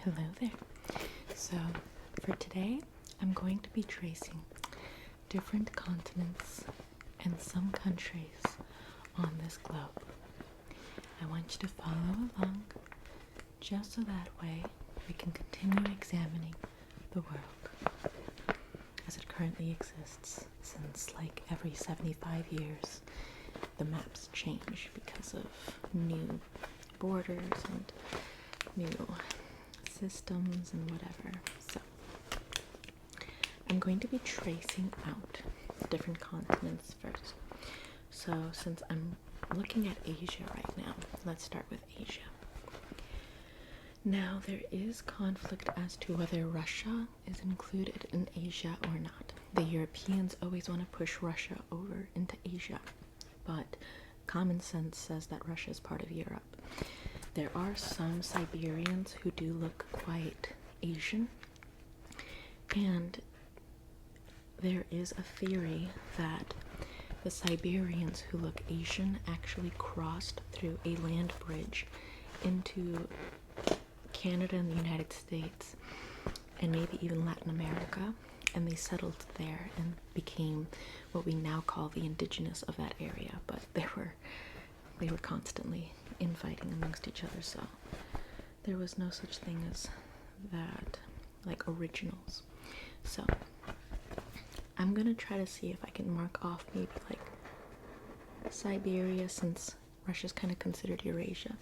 Hello there. So, for today, I'm going to be tracing different continents and some countries on this globe. I want you to follow along just so that way we can continue examining the world as it currently exists, since like every 75 years the maps change because of new borders and new systems and whatever. So I'm going to be tracing out different continents first. So since I'm looking at Asia right now, let's start with Asia. Now there is conflict as to whether Russia is included in Asia or not. The Europeans always want to push Russia over into Asia, but common sense says that Russia is part of Europe. There are some Siberians who do look quite Asian, and there is a theory that the Siberians who look Asian actually crossed through a land bridge into Canada and the United States, and maybe even Latin America, and they settled there and became what we now call the indigenous of that area. But they were constantly infighting amongst each other, so there was no such thing as that, like originals. So I'm gonna try to see if I can mark off maybe like Siberia, since Russia's kind of considered Eurasia.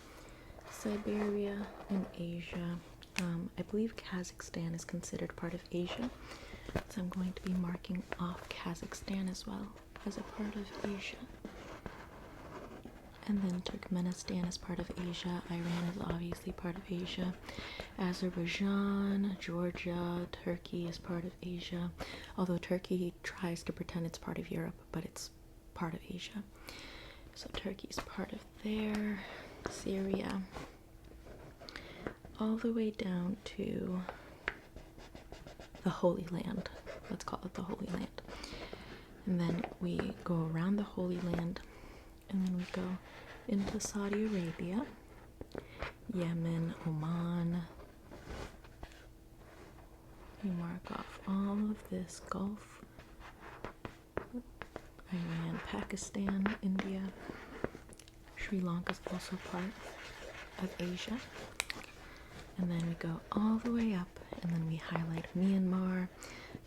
Siberia and Asia. I believe Kazakhstan is considered part of Asia, so I'm going to be marking off Kazakhstan as well as a part of Asia. And then Turkmenistan is part of Asia. Iran is obviously part of Asia. Azerbaijan, Georgia, Turkey is part of Asia. Although Turkey tries to pretend it's part of Europe, but it's part of Asia. So Turkey's part of there. Syria. All the way down to the Holy Land. Let's call it the Holy Land. And then we go around the Holy Land, and then we go into Saudi Arabia, Yemen, Oman. We mark off all of this Gulf, Iran, Pakistan, India. Sri Lanka is also part of Asia. And then we go all the way up, and then we highlight Myanmar,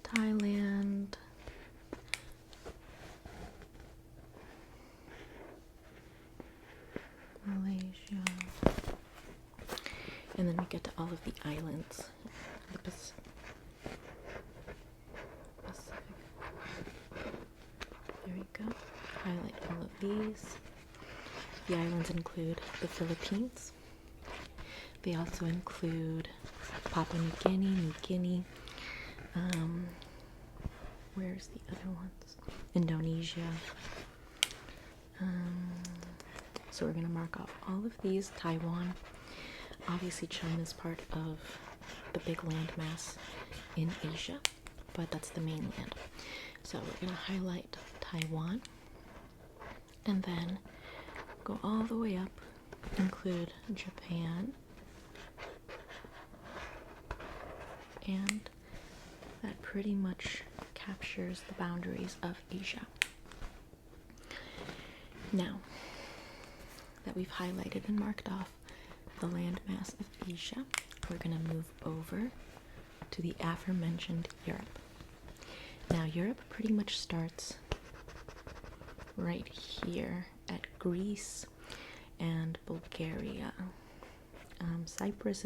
Thailand, Malaysia, and then we get to all of the islands, the Pacific. There we go. Highlight all of these. The islands include the Philippines. They also include Papua New Guinea, where's the other ones? Indonesia. So we're going to mark off all of these. Taiwan. Obviously China is part of the big landmass in Asia, but that's the mainland. So we're going to highlight Taiwan, and then go all the way up, include Japan, and that pretty much captures the boundaries of Asia. Now that we've highlighted and marked off the landmass of Asia, we're going to move over to the aforementioned Europe. Now Europe pretty much starts right here at Greece and Bulgaria. Cyprus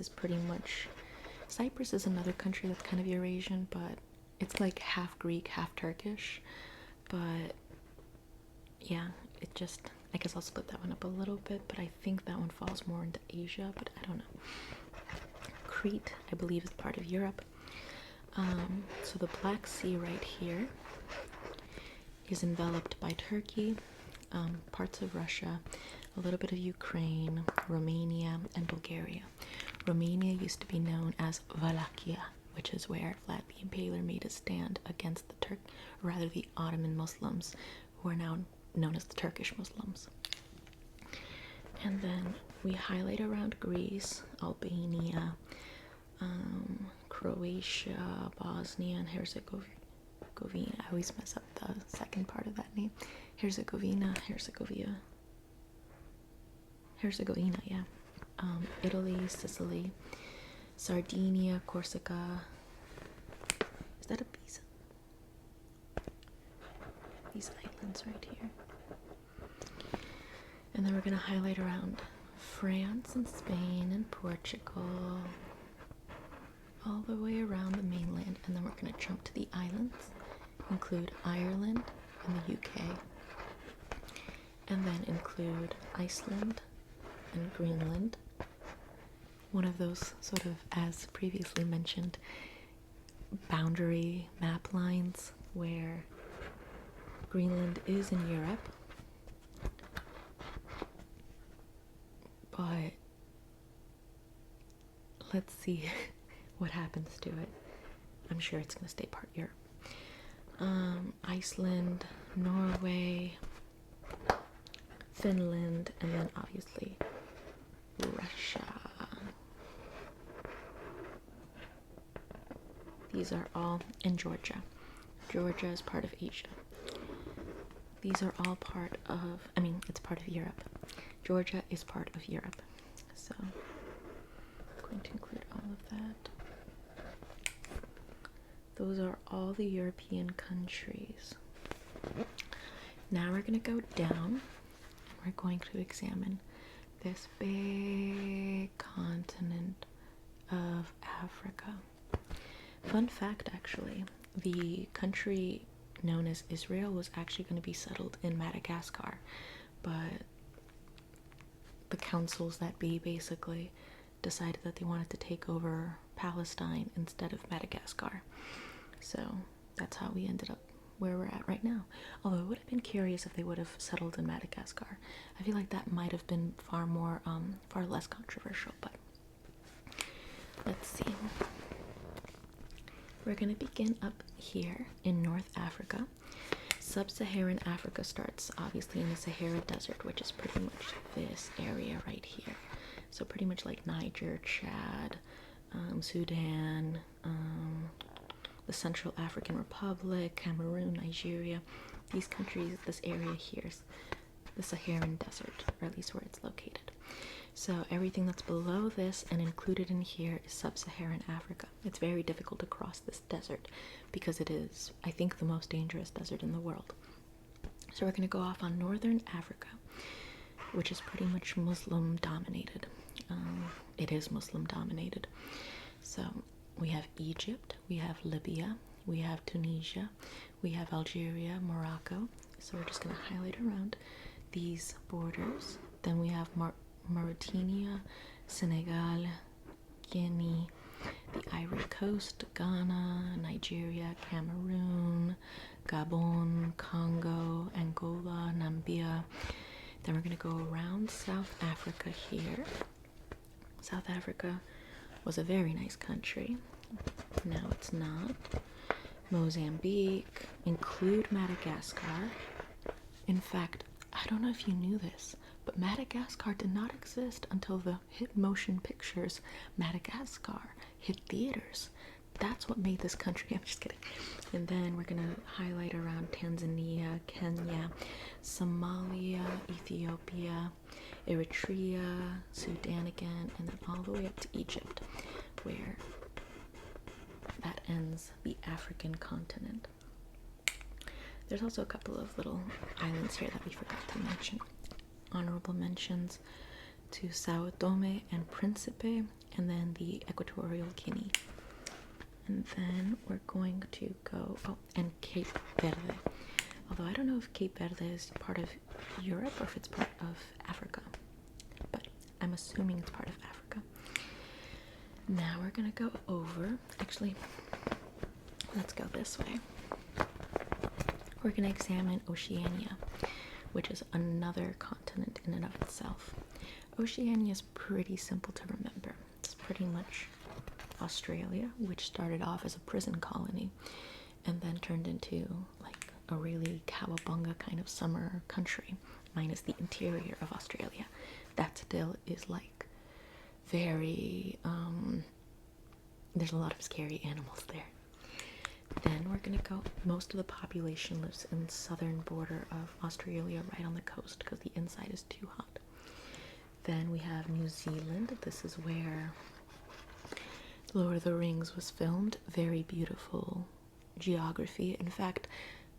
is another country that's kind of Eurasian, but it's like half Greek, half Turkish. But yeah, I guess I'll split that one up a little bit, but I think that one falls more into Asia, but I don't know. Crete, I believe, is part of Europe. So the Black Sea right here is enveloped by Turkey, parts of Russia, a little bit of Ukraine, Romania, and Bulgaria. Romania used to be known as Wallachia, which is where Vlad the Impaler made a stand against the Ottoman Muslims, who are now known as the Turkish Muslims. And then we highlight around Greece, Albania, Croatia, Bosnia, and Herzegovina. I always mess up the second part of that name. Herzegovina, yeah. Italy, Sicily, Sardinia, Corsica. Is that a Pisa? These islands right here. And then we're going to highlight around France and Spain and Portugal, all the way around the mainland. And then we're going to jump to the islands, include Ireland and the UK, and then include Iceland and Greenland. One of those sort of, as previously mentioned, boundary map lines where Greenland is in Europe, but let's see what happens to it. I'm sure it's going to stay part Europe. Iceland, Norway, Finland, and then obviously Russia. These are all in Georgia. Georgia is part of Asia. These are all part of, it's part of Europe. Georgia is part of Europe. So I'm going to include all of that. Those are all the European countries. Now we're going to go down and we're going to examine this big continent of Africa. Fun fact, actually, the country known as Israel was actually going to be settled in Madagascar, but the councils that be basically decided that they wanted to take over Palestine instead of Madagascar. So that's how we ended up where we're at right now. Although it would have been curious if they would have settled in Madagascar. I feel like that might have been far less controversial, but let's see. We're going to begin up here in North Africa. Sub-Saharan Africa starts obviously in the Sahara Desert, which is pretty much this area right here. So pretty much like Niger, Chad, Sudan, the Central African Republic, Cameroon, Nigeria. These countries, this area here is the Saharan Desert, or at least where it's located. So everything that's below this and included in here is Sub-Saharan Africa. It's very difficult to cross this desert because it is, I think, the most dangerous desert in the world. So we're going to go off on Northern Africa, which is pretty much Muslim dominated. It is Muslim dominated. So we have Egypt, we have Libya, we have Tunisia, we have Algeria, Morocco. So we're just going to highlight around these borders. Then we have Mauritania, Senegal, Guinea, the Ivory Coast, Ghana, Nigeria, Cameroon, Gabon, Congo, Angola, Namibia. Then we're going to go around South Africa here. South Africa was a very nice country. Now it's not. Mozambique, include Madagascar. In fact, I don't know if you knew this, but Madagascar did not exist until the hit motion pictures Madagascar hit theaters. That's what made this country. I'm just kidding. And then we're going to highlight around Tanzania, Kenya, Somalia, Ethiopia, Eritrea, Sudan again, and then all the way up to Egypt, where that ends the African continent. There's also a couple of little islands here that we forgot to mention. Honorable mentions to Sao Tome and Principe, and then the Equatorial Guinea. And then we're going to go, and Cape Verde. Although I don't know if Cape Verde is part of Europe or if it's part of Africa, but I'm assuming it's part of Africa. Now we're gonna go over, actually, let's go this way. We're gonna examine Oceania, which is another continent in and of itself. Oceania is pretty simple to remember. It's pretty much Australia, which started off as a prison colony and then turned into like a really cowabunga kind of summer country, minus the interior of Australia. That still is like very there's a lot of scary animals there. Then we're gonna go, most of the population lives in the southern border of Australia, right on the coast, because the inside is too hot. Then we have New Zealand. This is where Lord of the Rings was filmed. Very beautiful geography. In fact,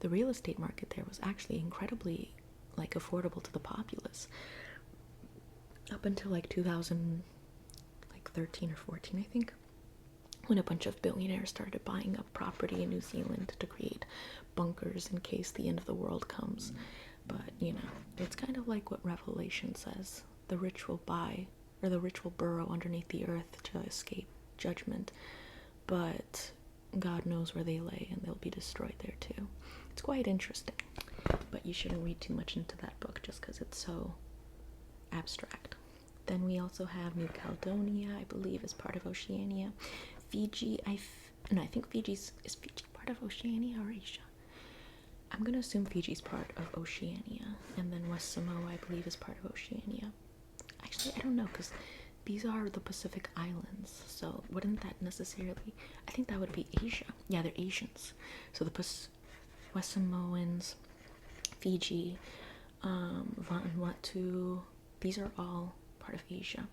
the real estate market there was actually incredibly like affordable to the populace up until like 2013 or 14, I think, when a bunch of billionaires started buying up property in New Zealand to create bunkers in case the end of the world comes. But you know, it's kind of like what Revelation says: the rich will buy, or the rich will burrow underneath the earth to escape judgment, but God knows where they lay, and they'll be destroyed there too. It's quite interesting, but you shouldn't read too much into that book just because it's so abstract. Then we also have New Caledonia, I believe, is part of Oceania. Fiji, I think is Fiji part of Oceania or Asia? I'm gonna assume Fiji's part of Oceania, and then West Samoa, I believe, is part of Oceania. Actually, I don't know, because these are the Pacific Islands, so wouldn't that necessarily, I think that would be Asia. Yeah, they're Asians. So the West Samoans, Fiji, Vanuatu, these are all part of Asia.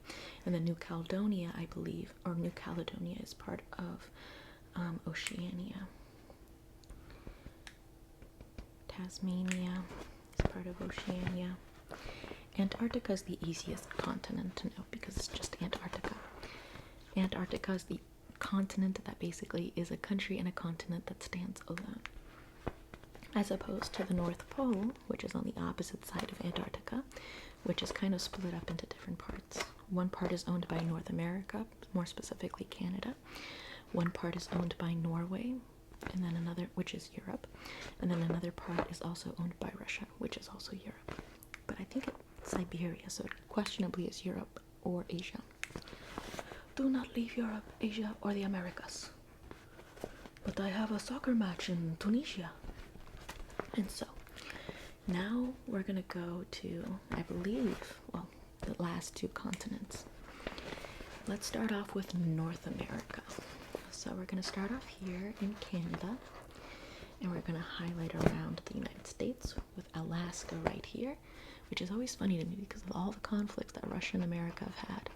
And then New Caledonia, I believe, or New Caledonia is part of Oceania. Tasmania is part of Oceania. Antarctica is the easiest continent to know because it's just Antarctica. Antarctica is the continent that basically is a country and a continent that stands alone, as opposed to the North Pole, which is on the opposite side of Antarctica, which is kind of split up into different parts. One part is owned by North America, more specifically Canada. One part is owned by Norway, and then another, which is Europe, and then another part is also owned by Russia, which is also Europe. But I think it's Siberia, so it questionably is Europe or Asia. Do not leave Europe, Asia, or the Americas. But I have a soccer match in Tunisia. And so, now we're gonna go to, I believe, well, the last two continents. Let's start off with North America. So we're gonna start off here in Canada, and we're gonna highlight around the United States with Alaska right here, which is always funny to me because of all the conflicts that Russia and America have had.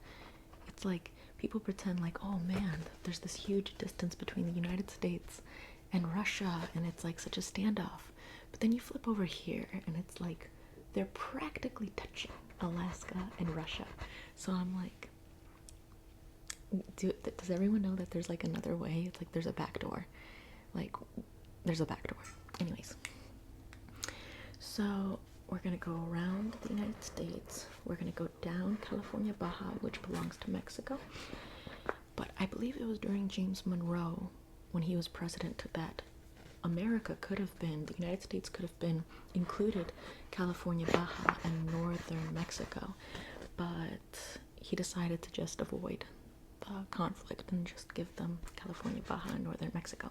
It's like people pretend like, oh man, there's this huge distance between the United States and Russia, and it's like such a standoff. But then you flip over here, and it's like they're practically touching Alaska and Russia. So I'm like, does everyone know that there's like another way? It's like there's a back door. Like, there's a back door. Anyways. So we're going to go around the United States. We're going to go down California, Baja, which belongs to Mexico. But I believe it was during James Monroe, when he was president, that America could have been, the United States could have been included California, Baja, and northern Mexico. But he decided to just avoid the conflict and just give them California, Baja, and northern Mexico.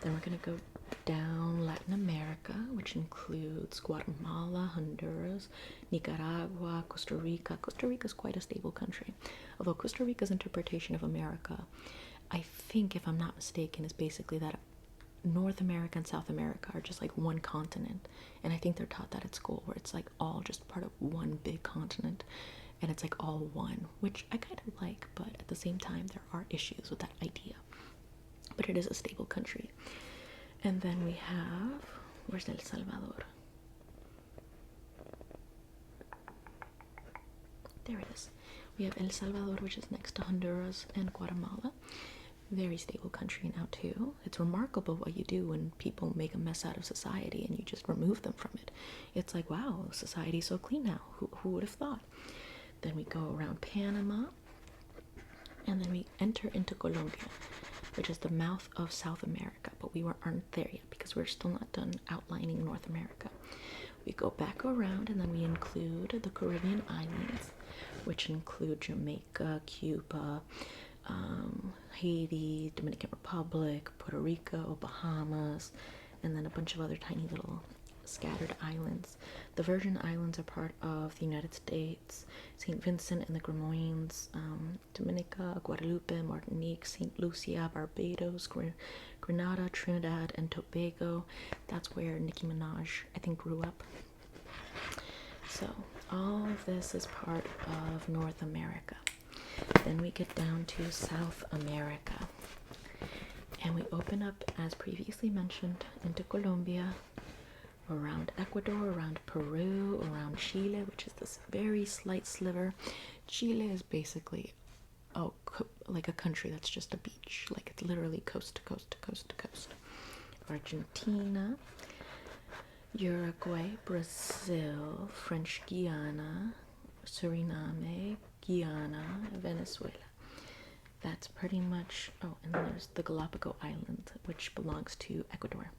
Then we're going to go down Latin America, which includes Guatemala, Honduras, Nicaragua, Costa Rica. Costa Rica is quite a stable country, although Costa Rica's interpretation of America, I think, if I'm not mistaken, is basically that North America and South America are just like one continent, and I think they're taught that at school, where it's like all just part of one big continent, and it's like all one, which I kind of like, but at the same time there are issues with that idea. But it is a stable country. And then we have, where's El Salvador? There it is. We have El Salvador, which is next to Honduras and Guatemala. Very stable country now too. It's remarkable what you do when people make a mess out of society and you just remove them from it. It's like, wow, society's so clean now. Who would have thought? Then we go around Panama, and then we enter into Colombia, which is the mouth of South America, but we aren't there yet because we're still not done outlining North America. We go back around, and then we include the Caribbean islands, which include Jamaica, Cuba, Haiti, Dominican Republic, Puerto Rico, Bahamas, and then a bunch of other tiny little scattered islands. The Virgin Islands are part of the United States. St. Vincent and the Grenadines, Dominica, Guadalupe, Martinique, St. Lucia, Barbados, Grenada, Trinidad, and Tobago. That's where Nicki Minaj, I think, grew up. So all of this is part of North America. Then we get down to South America. And we open up, as previously mentioned, into Colombia, around Ecuador, around Peru, around Chile, which is this very slight sliver. Chile is basically like a country that's just a beach. Like it's literally coast to coast to coast to coast. Argentina, Uruguay, Brazil, French Guiana, Suriname, Guyana, Venezuela. That's pretty much, oh, and then there's the Galapagos Island, which belongs to Ecuador.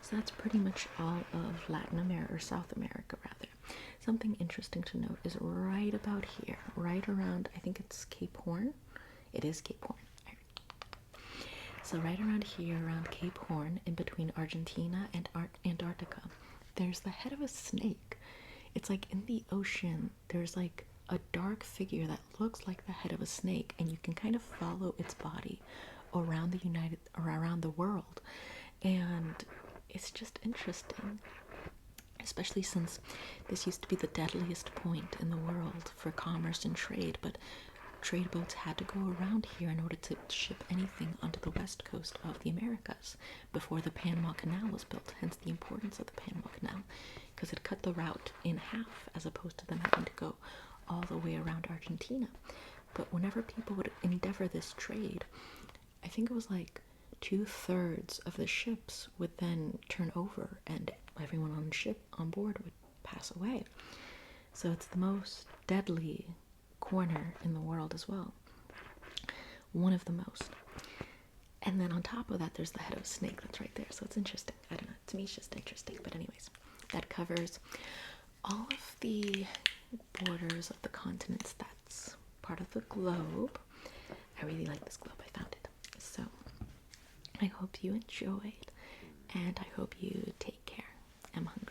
So that's pretty much all of Latin America, or South America rather. Something interesting to note is right about here, right around, I think it's Cape Horn. It is Cape Horn. So right around here, around Cape Horn, in between Argentina and Antarctica, there's the head of a snake. It's like in the ocean, there's like a dark figure that looks like the head of a snake, and you can kind of follow its body around around the world. And it's just interesting, especially since this used to be the deadliest point in the world for commerce and trade, but trade boats had to go around here in order to ship anything onto the west coast of the Americas before the Panama Canal was built, hence the importance of the Panama Canal, because it cut the route in half as opposed to them having to go all the way around Argentina. But whenever people would endeavor this trade, I think it was like 2/3 of the ships would then turn over and everyone on the ship on board would pass away. So it's the most deadly corner in the world as well. One of the most. And then on top of that, there's the head of a snake that's right there. So it's interesting. I don't know. To me, it's just interesting. But anyways, that covers all of the borders of the continents. That's part of the globe. I really like this globe. I found it. So I hope you enjoyed, and I hope you take care. I'm hungry.